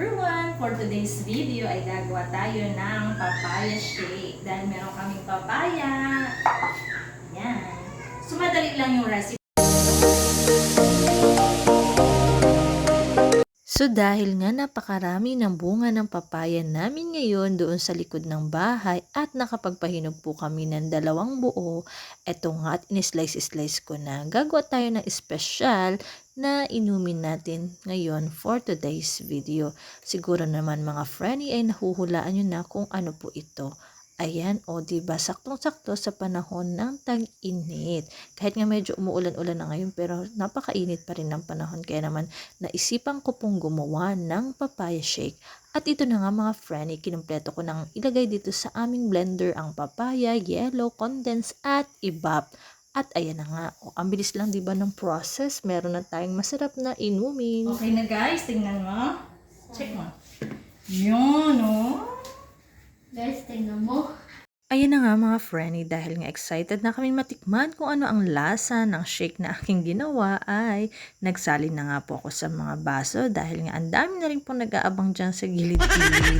everyone! For today's video ay gagawa tayo ng papaya shake. Dahil meron kaming papaya. Yan. So madali lang yung recipe. So dahil nga napakarami ng bunga ng papaya namin ngayon doon sa likod ng bahay at nakapagpahinog po kami ng 2 buo, eto nga at in-slice-slice ko na. Gagawa tayo ng espesyal na inumin natin ngayon for today's video. Siguro naman mga friendly ay nahuhulaan nyo na kung ano po ito. Ayan, o diba, saktong-sakto sa panahon ng tag-init. Kahit nga medyo umuulan-ulan na ngayon, pero napakainit pa rin ng panahon. Kaya naman, naisipan ko pong gumawa ng papaya shake. At ito na nga mga friend, kinumpleto ko nang ilagay dito sa aming blender ang papaya, yellow, condensed at ibap. At ayan na nga, ang bilis lang diba ng process. Meron na tayong masarap na inumin. Okay na guys, tingnan mo. Check mo. Yun, oh. Guys, tingnan mo. Ayan na nga mga friendly, dahil nga excited na kami matikman kung ano ang lasa ng shake na aking ginawa ay nagsalin na nga po ako sa mga baso dahil nga ang dami na rin pong nag-aabang dyan sa gilid-gilid.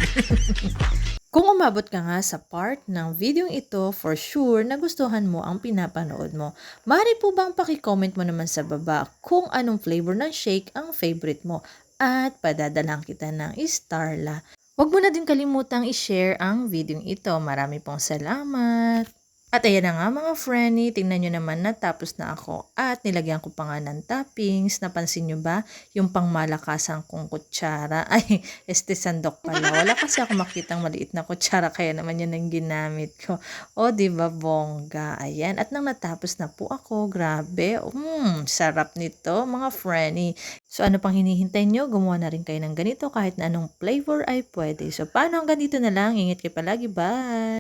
Kung umabot ka nga sa part ng video ito, for sure nagustuhan mo ang pinapanood mo. Maaari po bang paki-comment mo naman sa baba kung anong flavor ng shake ang favorite mo at padadalang kita ng Starla. Huwag mo na din kalimutang i-share ang video ito. Marami pong salamat. At ayan na nga mga friendly, tingnan nyo naman natapos na ako at nilagyan ko pa nga ng toppings. Napansin nyo ba yung pangmalakasan kong kutsara? Ay, sandok pala. Wala kasi ako makitang maliit na kutsara kaya naman yan ang ginamit ko. O, diba bongga? Ayan. At nang natapos na po ako, grabe. Sarap nito mga friendly. So ano pang hinihintay nyo? Gumawa na rin kayo ng ganito kahit na anong flavor ay pwede. So paano hanggang dito na lang. Ingat kayo palagi. Bye!